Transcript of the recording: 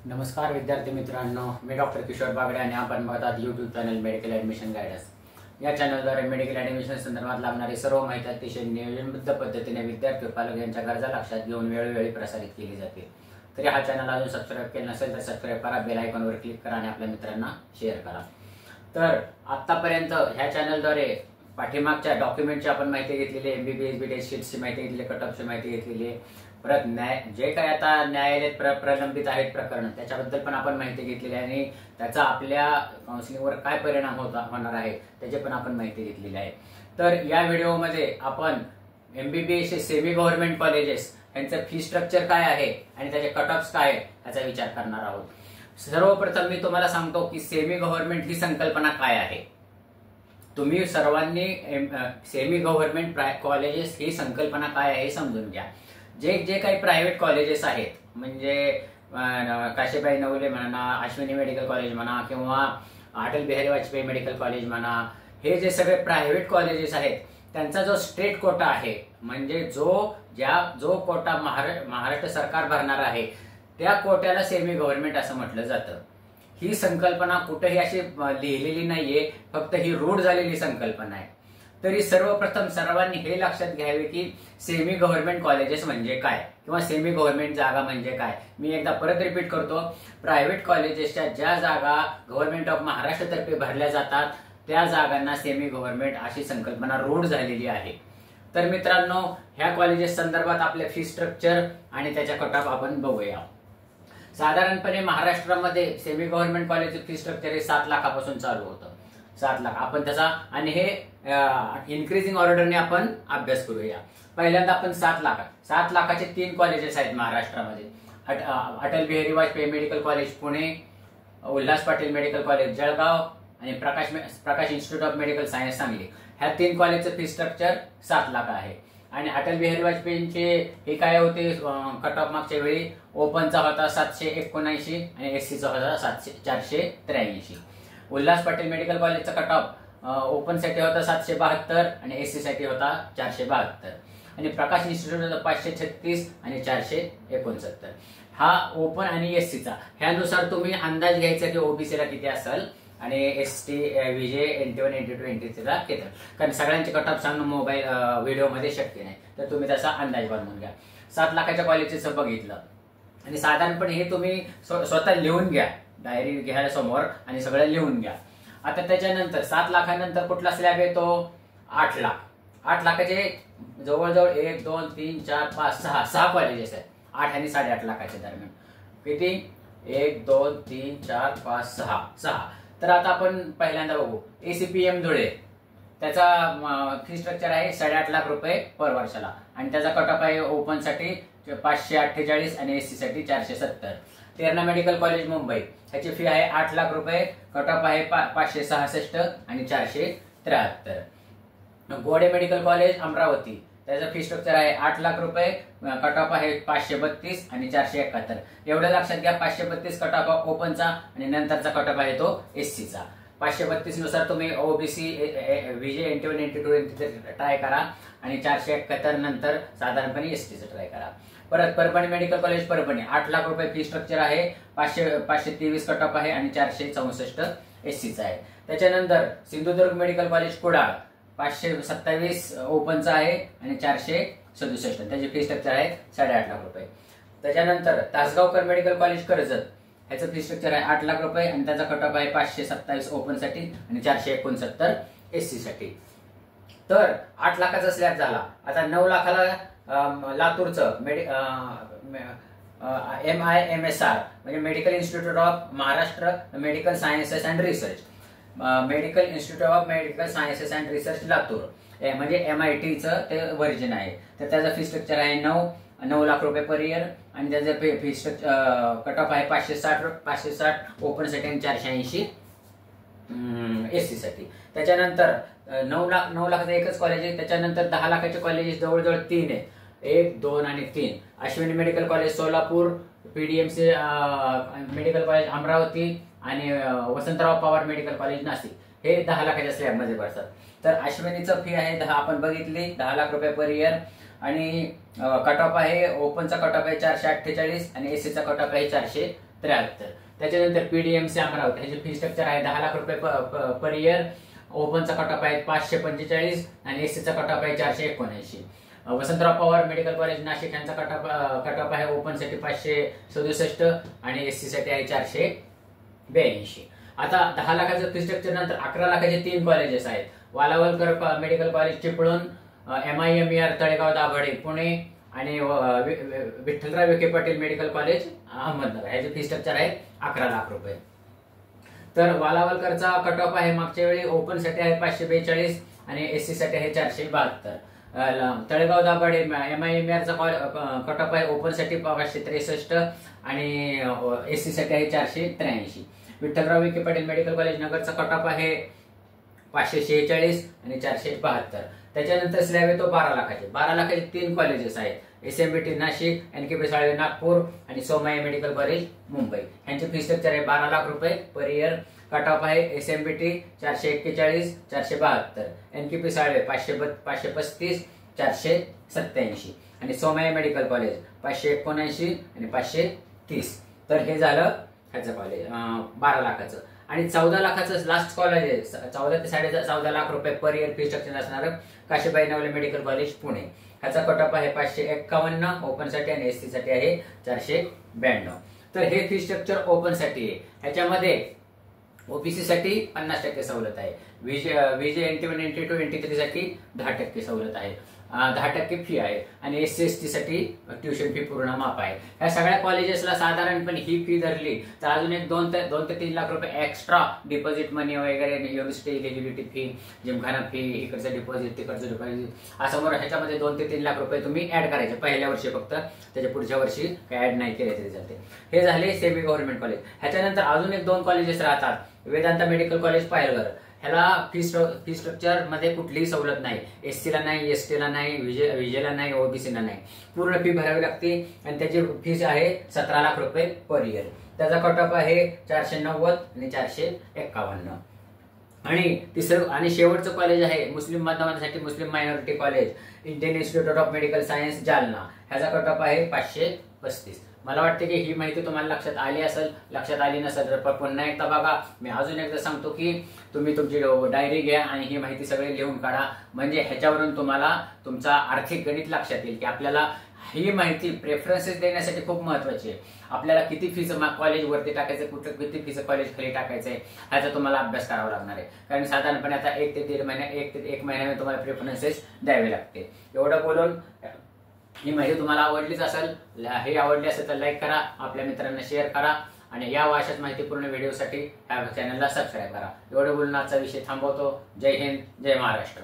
नमस्कार विद्यार्थी मित्रांनो, मी डॉक्टर किशोर बागडे आणि आपण बघतात YouTube channel medical admission guidance. या चॅनलद्वारे मेडिकल ॲडमिशन संदर्भात लागणारी सर्व माहिती अतिशय नियोजनबद्ध पद्धतीने विद्यार्थी व पालक यांच्या गरजा लक्षात घेऊन वेळोवेळी प्रसारित केली जाते। तरी हा चॅनल अजून सबस्क्राइब केला नसेल तर सबस्क्राइब करा, बेल आयकॉनवर क्लिक करा आणि आपल्या मित्रांना शेअर करा। तर आतापर्यंत ह्या चॅनलद्वारे पाठीमागच्या डॉक्युमेंटची आपण माहिती घेतलेली आहे, एमबीबीएस बीटेक शीट्सची माहिती घेतली, कट ऑफची माहिती घेतलेली आहे। परत जे काही आता न्यायालयात प्रलंबित आहेत प्रकरण त्याच्याबद्दल पण आपण माहिती घेतलेली आहे आणि त्याचा आपल्या काउन्सिलिंगवर काय परिणाम होणार आहे त्याची पण आपण माहिती घेतलेली आहे। तर या व्हिडिओमध्ये आपण एमबीबीएस सेमी गव्हर्नमेंट कॉलेजेस यांचं फी स्ट्रक्चर काय आहे आणि त्याचे कट ऑफ्स काय आहे याचा विचार करणार आहोत। सर्वप्रथम मी तुम्हाला सांगतो की सेमी गव्हर्नमेंट ही संकल्पना काय आहे। तुम्ही सर्वांनी सेमी गव्हर्नमेंट कॉलेजेस ही संकल्पना काय आहे हे समजून घ्या। जे काही प्रायव्हेट कॉलेजेस आहेत, म्हणजे काशीबाई नवले म्हणा, अश्विनी मेडिकल कॉलेज म्हणा किंवा अटल बिहारी वाजपेयी मेडिकल कॉलेज म्हणा, हे जे सगळे प्रायव्हेट कॉलेजेस आहेत त्यांचा जो स्टेट कोटा आहे, म्हणजे जो कोटा महाराष्ट्र सरकार भरणार आहे त्या कोट्याला सेमी गव्हर्नमेंट असं म्हटलं जातं। ही संकल्पना कुठेही अशी लिहिलेली नाहीये, फक्त ही रूढ झालेली संकल्पना आहे। तरी सर्वप्रथम सर्वांनी हे लक्षात घ्यावे की सेमी गव्हर्नमेंट कॉलेजेस म्हणजे काय किंवा सेमी गव्हर्नमेंट जागा म्हणजे काय। मी एकदा परत रिपीट करतो, प्रायव्हेट कॉलेजेसच्या ज्या जागा गव्हर्नमेंट ऑफ महाराष्ट्र तर्फे भरल्या जातात त्या जागांना सेमी गव्हर्नमेंट अशी संकल्पना रूढ झालेली आहे। तर मित्रांनो, ह्या कॉलेजेस संदर्भात आपले फी स्ट्रक्चर आणि त्याच्या कट ऑफ आपण बघूया। साधारणपणे महाराष्ट्रामध्ये सेमी गव्हर्नमेंट कॉलेजचे फी स्ट्रक्चर हे 7 लाखापासून चालू होतं। 7 लाख आपण त्याचा आणि हे इन्क्रीजिंग ऑर्डरने आपण अभ्यास करूया। पहिल्यांदा आपण 7 लाखाचे 3 कॉलेजेस आहेत महाराष्ट्रामध्ये। Atal Bihari Vajpayee medical college Pune, Ulhas Patil medical college Jalgaon आणि Prakash institute of medical science Sangli. ह्या 3 कॉलेजचं फी स्ट्रक्चर 7 लाख आहे। आणि अटल बिहारी वाजपेयींचे हे काय होते, कट ऑफ मागच्या वेळी ओपनचा होता 779 आणि एससीचा होता 483। उल्हास पाटील मेडिकल कॉलेजचा कट ऑफ ओपन साठी होता 772 आणि एससी साठी होता 472 आणि प्रकाश इन्स्टिट्यूट होता 536 आणि 469। हा ओपन आणि एससीचा, ह्यानुसार तुम्ही अंदाज घ्यायचा की ओबीसीला किती असेल आणि एसटी विजे NT1 NT2 NT3ला किती, कारण सगळ्यांचे कट ऑफ सांगणं मोबाईल व्हिडिओमध्ये शक्य नाही, तर तुम्ही त्याचा अंदाज बांधून घ्या। 7 लाखाच्या कॉलेजचं बघितलं आणि साधारणपणे हे तुम्ही स्वतः लिहून घ्या, डायरी घ्या समोर आणि सगळं लिहून घ्या। आता त्याच्यानंतर 7 लाखानंतर कुठला स्लॅब येतो, 8 लाख। 8 लाखाचे जवळजवळ 1 2 3 4 5 6 कॉलेजेस आहेत 8 आणि 8.5 लाखाच्या दरम्यान। किती, 1 2 3 4 5 6। तर आता आपण पहिल्यांदा बघू ACPM धुळे, त्याचा फी स्ट्रक्चर आहे 8.5 लाख रुपये पर वर्षाला आणि त्याचा कट ऑफ आहे ओपन साठी 548 आणि एससी साठी 470। तेरणा मेडिकल कॉलेज मुंबई, ह्याची फी आहे 8 लाख रुपये, कट ऑफ आहे 566 आणि 473। गोडे मेडिकल कॉलेज अमरावती, त्याचा फी स्ट्रक्चर आहे 8 लाख रुपये, कट ऑफ आहे 532 आणि 471। एवढं लक्षात घ्या, 532 कट ऑफ ओपनचा आणि नंतरचा कट ऑफ आहे तो एससीचा। 532 नुसार तुम्ही OBC विजे NT1 NT2 NT3 try करा आणि 471 नंतर साधारणपणे एसटीचं ट्राय करा। परत परभणी मेडिकल कॉलेज परभणी, 8 लाख रुपये फी स्ट्रक्चर आहे, 523 कट ऑफ आहे आणि 464 एससीचा आहे। त्याच्यानंतर सिंधुदुर्ग मेडिकल कॉलेज कुडाळ, 527 ओपनचा आहे आणि 467, त्याची फी स्ट्रक्चर आहे 8.5 लाख रुपये। त्याच्यानंतर तासगावकर मेडिकल कॉलेज कर्जत, ह्याचं फी स्ट्रक्चर आहे 8 लाख रुपये आणि त्याचा कट ऑफ आहे 527 ओपन साठी आणि 469 एससी साठी। तर 8 लाखाचा स्लॅब झाला। आता 9 लाखाला लातूरचं MIMSR म्हणजे medical institute of Maharashtra medical sciences and research, medical institute of medical sciences and research Latur, म्हणजे MITचं ते व्हर्जन आहे। तर त्याचा फी स्ट्रक्चर आहे 9 लाख रुपये पर इयर आणि त्याचं फी स्ट्रक्चर कट ऑफ आहे 560 ओपन साठी आणि 480 एससी साठी। त्याच्यानंतर 9 लाखाचं एकच कॉलेज आहे। त्याच्यानंतर 10 लाखाचे कॉलेजेस जवळजवळ 3 आहेत, 1 2 आणि 3। Ashwini medical college Solapur, PDMC medical college Amravati आणि वसंतराव पवार मेडिकल कॉलेज नाशिक, हे 10 लाखाच्या स्लॅब मध्ये बसतात। तर अश्विनीचं फी आहे 10, आपण बघितली 10 लाख रुपये पर इयर आणि कट ऑफ आहे ओपनचा कट ऑफ आहे 448 आणि एससीचा कट ऑफ आहे 73. त्याच्यानंतर पीडीएमसी अमरावती ह्याची फी स्ट्रक्चर आहे 10 लाख रुपये पर इयर. ओपनचा कट ऑफ आहे 545 आणि एससीचा कट ऑफ आहे 479. वसंतराव पवार मेडिकल कॉलेज नाशिक यांचा कट ऑफ आहे ओपन साठी 567 आणि एससी साठी आहे 482. आता 10 लाखाचं फी स्ट्रक्चर नंतर 11 लाखाचे 3 कॉलेजेस आहेत. Walawalkar medical college Chiplun, MIMER Talegaon Dabhade Pune आणि विठ्ठलराव विखे पाटील मेडिकल कॉलेज अहमदनगर ह्याचे फी स्ट्रक्चर आहे 11 लाख रुपये. तर वालावलकरचा कट ऑफ आहे मागच्या वेळी ओपन साठी आहे 542 आणि एससी साठी आहे 472. तळेगाव दाभाडे MIMER चा कट ऑफ आहे ओपन साठी 563 आणि एससी साठी आहे 483. विठ्ठलराव विखे पाटील मेडिकल कॉलेज नगरचा कट ऑफ आहे 546 आणि 472. त्याच्यानंतर स्लॅब येतो 12 लाखाचे. 12 लाखाचे 3 कॉलेजेस आहेत. SMBT नाशिक, NKP साळवे नागपूर आणि सोमाई मेडिकल कॉलेज मुंबई. ह्यांची फी स्ट्रक्चर आहे 12 लाख रुपये पर इयर. कट ऑफ आहे SMBT 441 472, NKP साळवे 535 487 आणि सोमाई मेडिकल कॉलेज 579 आणि 530. तर हे झालं ह्याचं कॉलेज 12 लाखाचं. आणि 14 लाखाचं लास्ट कॉलेज आहे 14 ते 14.5 लाख रुपये पर इयर फी स्ट्रक्चर असणार काशीबाई नवले मेडिकल कॉलेज पुणे. ह्याचा कट ऑफ आहे 551 ओपन साठी आणि एससी साठी आहे 492. तर हे फी स्ट्रक्चर ओपन साठी आहे. ह्याच्यामध्ये ओबीसी साठी 50% सवलत आहे. VJ NT1 NT2 NT3 साठी 10% सवलत आहे. 10% फी आहे आणि SC ST साठी ट्युशन फी पूर्ण माफ आहे. ह्या सगळ्या कॉलेजेसला साधारणपणे ही फी धरली तर अजून एक 2 ते 3 लाख रुपये एक्स्ट्रा डिपॉझिट मनी वगैरे, university eligibility fee, Gymkhana fee, इकडचं डिपॉझिट तिकडचं डिपॉझिट असं म्हणून ह्याच्यामध्ये 2 ते 3 लाख रुपये तुम्ही ऍड करायचे पहिल्या वर्षी फक्त. त्याच्या पुढच्या वर्षी काही ऍड नाही केले तरी चालते. हे झाले सेमी गव्हर्नमेंट कॉलेज. ह्याच्यानंतर अजून एक 2 कॉलेजेस राहतात. Vedanta medical college Palghar. ह्याला फी स्ट्रक्चर मध्ये कुठलीही सवलत नाही. एससी ला नाही, ST ला नाही, विजेला नाही, ओबीसी ला नाही. पूर्ण फी भरावी लागते आणि त्याची फीस आहे 17 लाख रुपये पर इयर. त्याचा कट ऑफ आहे 490 आणि 451. आणि तिसरं आणि शेवटचं कॉलेज आहे मुस्लिम बांधवांसाठी मुस्लिम minority college, Indian institute of medical science Jalna. ह्याचा कट ऑफ आहे 535. मला वाटते की ही माहिती तुम्हाला लक्षात आली असेल. लक्षात आली नसेल तर पुन्हा एकदा बघा. मी अजून एकदा सांगतो की तुम्ही तुमची डायरी घ्या आणि ही माहिती सगळी लिहून काढा. म्हणजे ह्याच्यावरून तुम्हाला तुमचा आर्थिक गणित लक्षात येईल की आपल्याला ही माहिती प्रेफरन्सेस देण्यासाठी खूप महत्वाची आहे. आपल्याला किती फीचं कॉलेज वरती टाकायचं, कुठं किती फीचं कॉलेज खाली टाकायचंय ह्याचा तुम्हाला अभ्यास करावा लागणार आहे. कारण साधारणपणे आता 1 ते 1.5 महिने 1 महिन्याने तुम्हाला प्रेफरन्सेस द्यावे लागते. एवढं बोलून ही माहिती तुम्हाला आवडलीच असेल. हे आवडली असेल तर लाईक करा, आपल्या मित्रांना शेअर करा आणि या अशाच माहितीपूर्ण व्हिडिओसाठी ह्या चॅनलला सबस्क्राईब करा. एवढं बोलून आजचा विषय थांबवतो. जय हिंद, जय महाराष्ट्र.